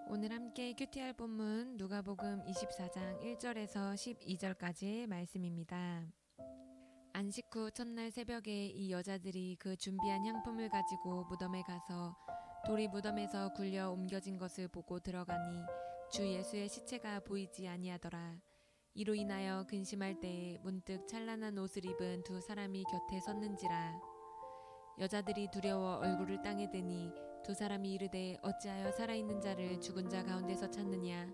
오늘 함께 큐티할 본문 누가복음 24장 1절에서 12절까지의 말씀입니다. 안식 후 첫날 새벽에 이 여자들이 그 준비한 향품을 가지고 무덤에 가서 돌이 무덤에서 굴려 옮겨진 것을 보고 들어가니 주 예수의 시체가 보이지 아니하더라. 이로 인하여 근심할 때에 문득 찬란한 옷을 입은 두 사람이 곁에 섰는지라. 여자들이 두려워 얼굴을 땅에 대니 두 사람이 이르되 어찌하여 살아있는 자를 죽은 자 가운데서 찾느냐.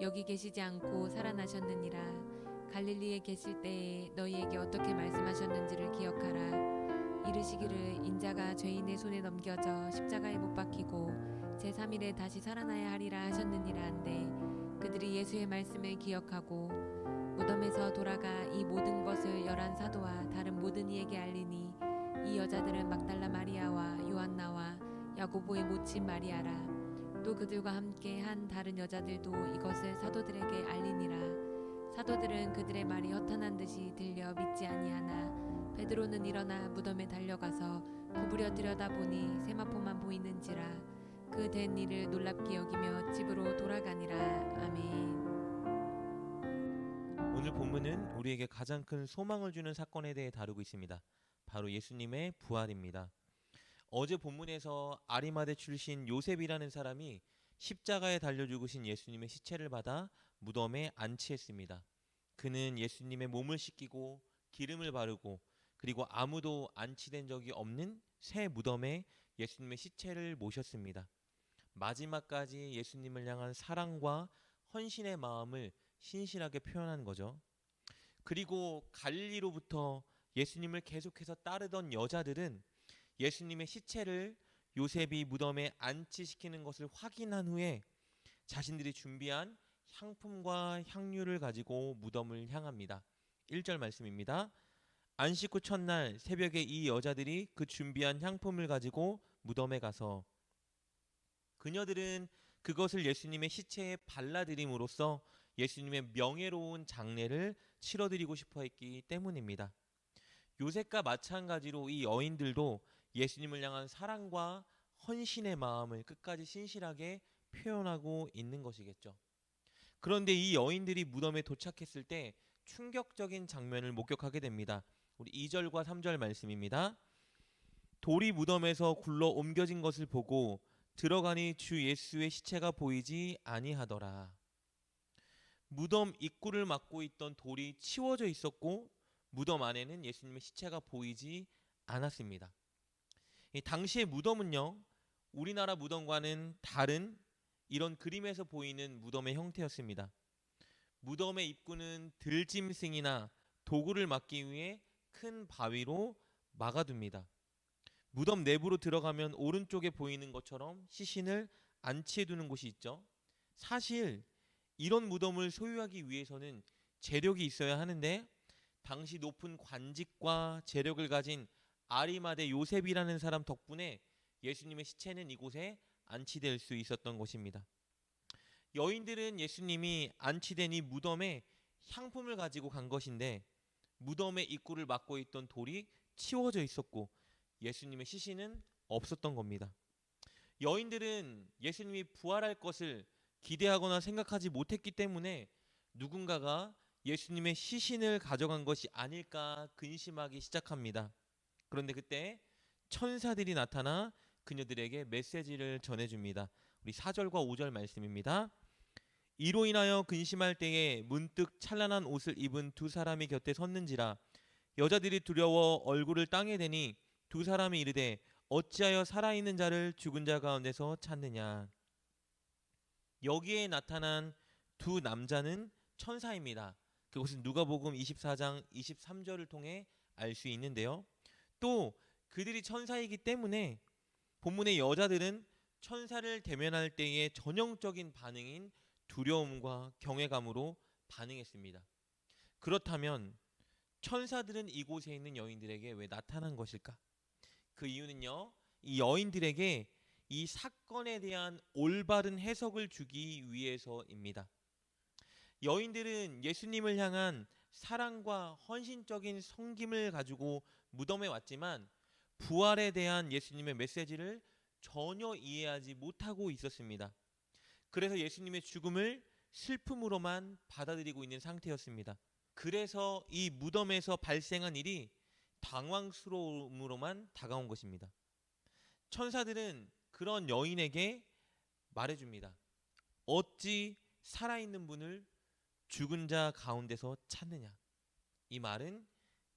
여기 계시지 않고 살아나셨느니라. 갈릴리에 계실 때에 너희에게 어떻게 말씀하셨는지를 기억하라. 이르시기를 인자가 죄인의 손에 넘겨져 십자가에 못 박히고 제3일에 다시 살아나야 하리라 하셨느니라 한데 그들이 예수의 말씀을 기억하고 무덤에서 돌아가 이 모든 것을 11사도와 다른 모든 이에게 알리니 이 여자들은 막달라 마리아와 요한나와 야고보의 모친 마리아라. 또 그들과 함께 한 다른 여자들도 이것을 사도들에게 알리니라. 사도들은 그들의 말이 허탄한 듯이 들려 믿지 아니하나 베드로는 일어나 무덤에 달려가서 구부려 들여다보니 세마포만 보이는지라. 그 된 일을 놀랍게 여기며 집으로 돌아가니라. 아멘. 오늘 본문은 우리에게 가장 큰 소망을 주는 사건에 대해 다루고 있습니다. 바로 예수님의 부활입니다. 어제 본문에서 아리마대 출신 요셉이라는 사람이 십자가에 달려 죽으신 예수님의 시체를 받아 무덤에 안치했습니다. 그는 예수님의 몸을 씻기고 기름을 바르고 그리고 아무도 안치된 적이 없는 새 무덤에 예수님의 시체를 모셨습니다. 마지막까지 예수님을 향한 사랑과 헌신의 마음을 신실하게 표현한 거죠. 그리고 갈릴리로부터 예수님을 계속해서 따르던 여자들은 예수님의 시체를 요셉이 무덤에 안치시키는 것을 확인한 후에 자신들이 준비한 향품과 향유를 가지고 무덤을 향합니다. 1절 말씀입니다. 안식 후 첫날 새벽에 이 여자들이 그 준비한 향품을 가지고 무덤에 가서 그녀들은 그것을 예수님의 시체에 발라드림으로써 예수님의 명예로운 장례를 치러드리고 싶어 했기 때문입니다. 요셉과 마찬가지로 이 여인들도 예수님을 향한 사랑과 헌신의 마음을 끝까지 신실하게 표현하고 있는 것이겠죠. 그런데 이 여인들이 무덤에 도착했을 때 충격적인 장면을 목격하게 됩니다. 우리 2절과 3절 말씀입니다. 돌이 무덤에서 굴러 옮겨진 것을 보고 들어가니 주 예수의 시체가 보이지 아니하더라. 무덤 입구를 막고 있던 돌이 치워져 있었고 무덤 안에는 예수님의 시체가 보이지 않았습니다. 이 당시의 무덤은요, 우리나라 무덤과는 다른 이런 그림에서 보이는 무덤의 형태였습니다. 무덤의 입구는 들짐승이나 도구를 막기 위해 큰 바위로 막아둡니다. 무덤 내부로 들어가면 오른쪽에 보이는 것처럼 시신을 안치해두는 곳이 있죠. 사실 이런 무덤을 소유하기 위해서는 재력이 있어야 하는데 당시 높은 관직과 재력을 가진 아리마대 요셉이라는 사람 덕분에 예수님의 시체는 이곳에 안치될 수 있었던 것입니다. 여인들은 예수님이 안치된 이 무덤에 향품을 가지고 간 것인데 무덤의 입구를 막고 있던 돌이 치워져 있었고 예수님의 시신은 없었던 겁니다. 여인들은 예수님이 부활할 것을 기대하거나 생각하지 못했기 때문에 누군가가 예수님의 시신을 가져간 것이 아닐까 근심하기 시작합니다. 그런데 그때 천사들이 나타나 그녀들에게 메시지를 전해줍니다. 우리 4절과 5절 말씀입니다. 이로 인하여 근심할 때에 문득 찬란한 옷을 입은 두 사람이 곁에 섰는지라. 여자들이 두려워 얼굴을 땅에 대니 두 사람이 이르되 어찌하여 살아있는 자를 죽은 자 가운데서 찾느냐. 여기에 나타난 두 남자는 천사입니다. 그것은 누가복음 24장 23절을 통해 알 수 있는데요. 또 그들이 천사이기 때문에 본문의 여자들은 천사를 대면할 때의 전형적인 반응인 두려움과 경외감으로 반응했습니다. 그렇다면 천사들은 이곳에 있는 여인들에게 왜 나타난 것일까? 그 이유는요, 이 여인들에게 이 사건에 대한 올바른 해석을 주기 위해서입니다. 여인들은 예수님을 향한 사랑과 헌신적인 섬김을 가지고 무덤에 왔지만 부활에 대한 예수님의 메시지를 전혀 이해하지 못하고 있었습니다. 그래서 예수님의 죽음을 슬픔으로만 받아들이고 있는 상태였습니다. 그래서 이 무덤에서 발생한 일이 당황스러움으로만 다가온 것입니다. 천사들은 그런 여인에게 말해줍니다. 어찌 살아있는 분을 죽은 자 가운데서 찾느냐. 이 말은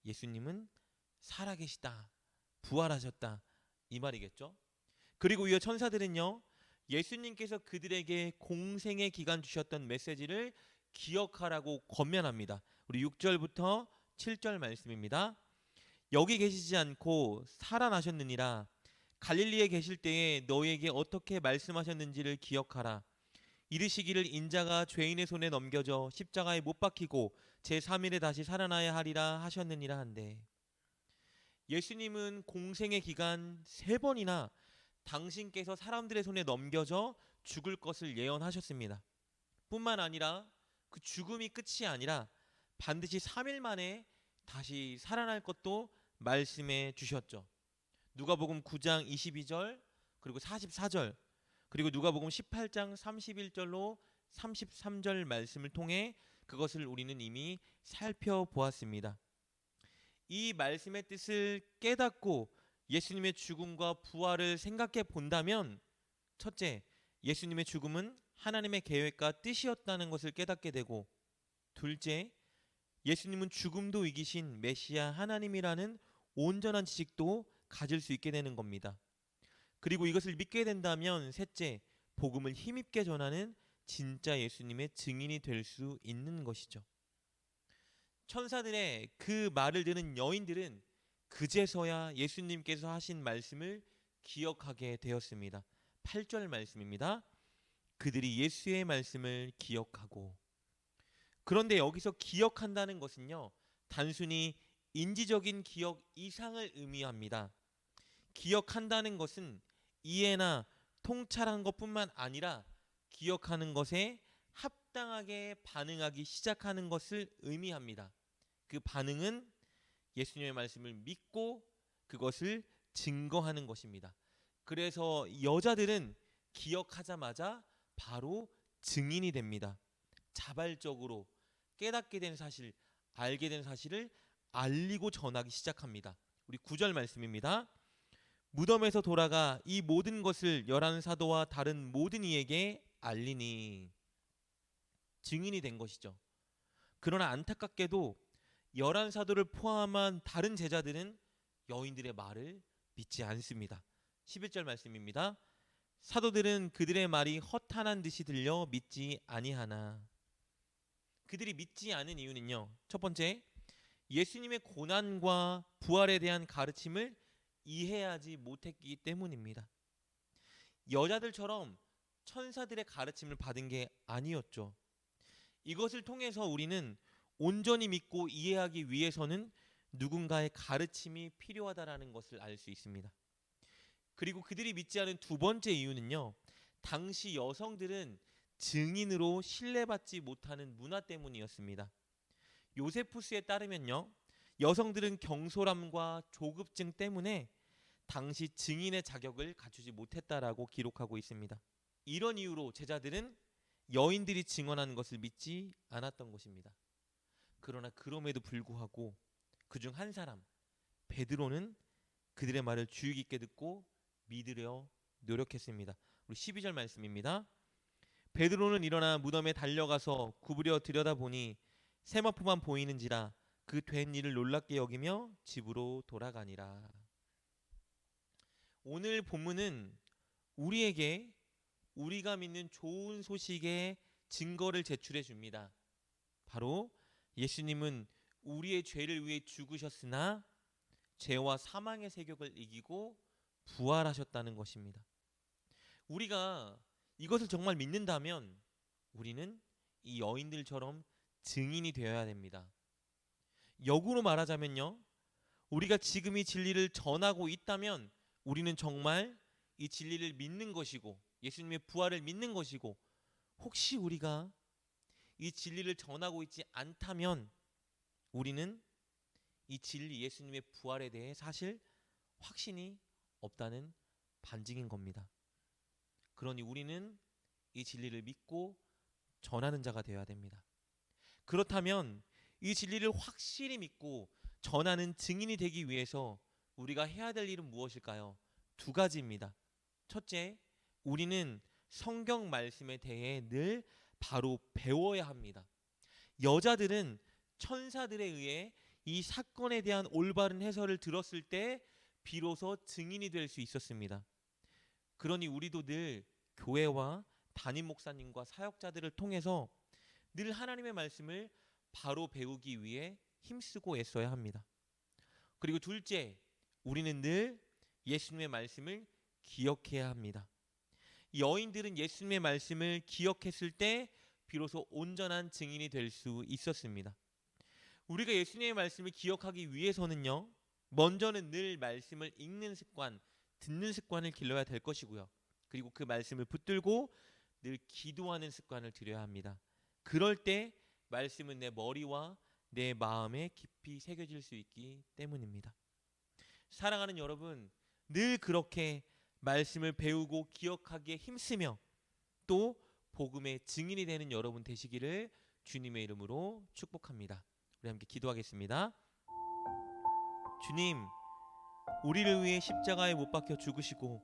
예수님은 살아계시다, 부활하셨다, 이 말이겠죠. 그리고 이어 천사들은요, 예수님께서 그들에게 공생의 기간 주셨던 메시지를 기억하라고 권면합니다. 우리 6절부터 7절 말씀입니다. 여기 계시지 않고 살아나셨느니라. 갈릴리에 계실 때에 너희에게 어떻게 말씀하셨는지를 기억하라. 이르시기를 인자가 죄인의 손에 넘겨져 십자가에 못 박히고 제3일에 다시 살아나야 하리라 하셨느니라 한데, 예수님은 공생의 기간 3번이나 당신께서 사람들의 손에 넘겨져 죽을 것을 예언하셨습니다. 뿐만 아니라 그 죽음이 끝이 아니라 반드시 3일 만에 다시 살아날 것도 말씀해 주셨죠. 누가복음 9장 22절 그리고 44절 그리고 누가복음 18장 31절로 33절 말씀을 통해 그것을 우리는 이미 살펴보았습니다. 이 말씀의 뜻을 깨닫고 예수님의 죽음과 부활을 생각해 본다면, 첫째, 예수님의 죽음은 하나님의 계획과 뜻이었다는 것을 깨닫게 되고, 둘째, 예수님은 죽음도 이기신 메시아 하나님이라는 온전한 지식도 가질 수 있게 되는 겁니다. 그리고 이것을 믿게 된다면, 셋째, 복음을 힘있게 전하는 진짜 예수님의 증인이 될 수 있는 것이죠. 천사들의 그 말을 들은 여인들은 그제서야 예수님께서 하신 말씀을 기억하게 되었습니다. 8절 말씀입니다. 그들이 예수의 말씀을 기억하고. 그런데 여기서 기억한다는 것은요, 단순히 인지적인 기억 이상을 의미합니다. 기억한다는 것은 이해나 통찰한 것뿐만 아니라 기억하는 것에 합당하게 반응하기 시작하는 것을 의미합니다. 그 반응은 예수님의 말씀을 믿고 그것을 증거하는 것입니다. 그래서 여자들은 기억하자마자 바로 증인이 됩니다. 자발적으로 깨닫게 된 사실, 알게 된 사실을 알리고 전하기 시작합니다. 우리 9절 말씀입니다. 무덤에서 돌아가 이 모든 것을 열한 사도와 다른 모든 이에게 알리니. 증인이 된 것이죠. 그러나 안타깝게도 열한 사도를 포함한 다른 제자들은 여인들의 말을 믿지 않습니다. 11절 말씀입니다. 사도들은 그들의 말이 허탄한 듯이 들려 믿지 아니하나. 그들이 믿지 않은 이유는요, 첫 번째, 예수님의 고난과 부활에 대한 가르침을 이해하지 못했기 때문입니다. 여자들처럼 천사들의 가르침을 받은 게 아니었죠. 이것을 통해서 우리는 온전히 믿고 이해하기 위해서는 누군가의 가르침이 필요하다라는 것을 알 수 있습니다. 그리고 그들이 믿지 않은 두 번째 이유는요, 당시 여성들은 증인으로 신뢰받지 못하는 문화 때문이었습니다. 요세푸스에 따르면요, 여성들은 경솔함과 조급증 때문에 당시 증인의 자격을 갖추지 못했다라고 기록하고 있습니다. 이런 이유로 제자들은 여인들이 증언하는 것을 믿지 않았던 것입니다. 그러나 그럼에도 불구하고 그중 한 사람, 베드로는 그들의 말을 주의 깊게 듣고 믿으려 노력했습니다. 우리 12절 말씀입니다. 베드로는 일어나 무덤에 달려가서 구부려 들여다보니 세마포만 보이는지라 그 된 일을 놀랍게 여기며 집으로 돌아가니라. 오늘 본문은 우리에게 우리가 믿는 좋은 소식의 증거를 제출해 줍니다. 바로 예수님은 우리의 죄를 위해 죽으셨으나 죄와 사망의 세력을 이기고 부활하셨다는 것입니다. 우리가 이것을 정말 믿는다면 우리는 이 여인들처럼 증인이 되어야 됩니다. 역으로 말하자면요, 우리가 지금 이 진리를 전하고 있다면 우리는 정말 이 진리를 믿는 것이고 예수님의 부활을 믿는 것이고, 혹시 우리가 이 진리를 전하고 있지 않다면 우리는 이 진리 예수님의 부활에 대해 사실 확신이 없다는 반증인 겁니다. 그러니 우리는 이 진리를 믿고 전하는 자가 되어야 됩니다. 그렇다면 이 진리를 확실히 믿고 전하는 증인이 되기 위해서 우리가 해야 될 일은 무엇일까요? 두 가지입니다. 첫째, 우리는 성경 말씀에 대해 늘 바로 배워야 합니다. 여자들은 천사들에 의해 이 사건에 대한 올바른 해설을 들었을 때 비로소 증인이 될 수 있었습니다. 그러니 우리도 늘 교회와 담임 목사님과 사역자들을 통해서 늘 하나님의 말씀을 바로 배우기 위해 힘쓰고 애써야 합니다. 그리고 둘째, 우리는 늘 예수님의 말씀을 기억해야 합니다. 여인들은 예수님의 말씀을 기억했을 때 비로소 온전한 증인이 될 수 있었습니다. 우리가 예수님의 말씀을 기억하기 위해서는요, 먼저는 늘 말씀을 읽는 습관, 듣는 습관을 길러야 될 것이고요. 그리고 그 말씀을 붙들고 늘 기도하는 습관을 들여야 합니다. 그럴 때 말씀은 내 머리와 내 마음에 깊이 새겨질 수 있기 때문입니다. 사랑하는 여러분, 늘 그렇게 말씀을 배우고 기억하기에 힘쓰며 또 복음의 증인이 되는 여러분 되시기를 주님의 이름으로 축복합니다. 우리 함께 기도하겠습니다. 주님, 우리를 위해 십자가에 못 박혀 죽으시고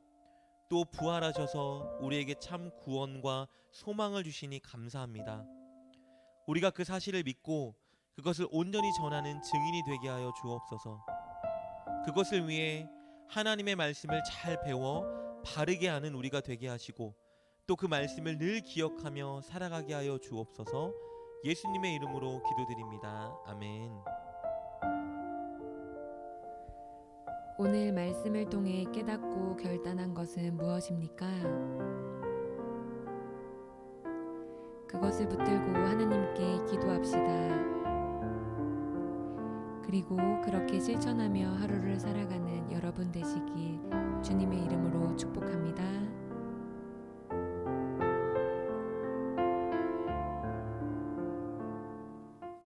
또 부활하셔서 우리에게 참 구원과 소망을 주시니 감사합니다. 우리가 그 사실을 믿고 그것을 온전히 전하는 증인이 되게 하여 주옵소서. 그것을 위해 하나님의 말씀을 잘 배워 바르게 아는 우리가 되게 하시고 또 그 말씀을 늘 기억하며 살아가게 하여 주옵소서. 예수님의 이름으로 기도드립니다. 아멘. 오늘 말씀을 통해 깨닫고 결단한 것은 무엇입니까? 그것을 붙들고 하나님께 기도합시다. 그리고 그렇게 실천하며 하루를 살아가는 여러분 되시길 주님의 이름으로 축복합니다.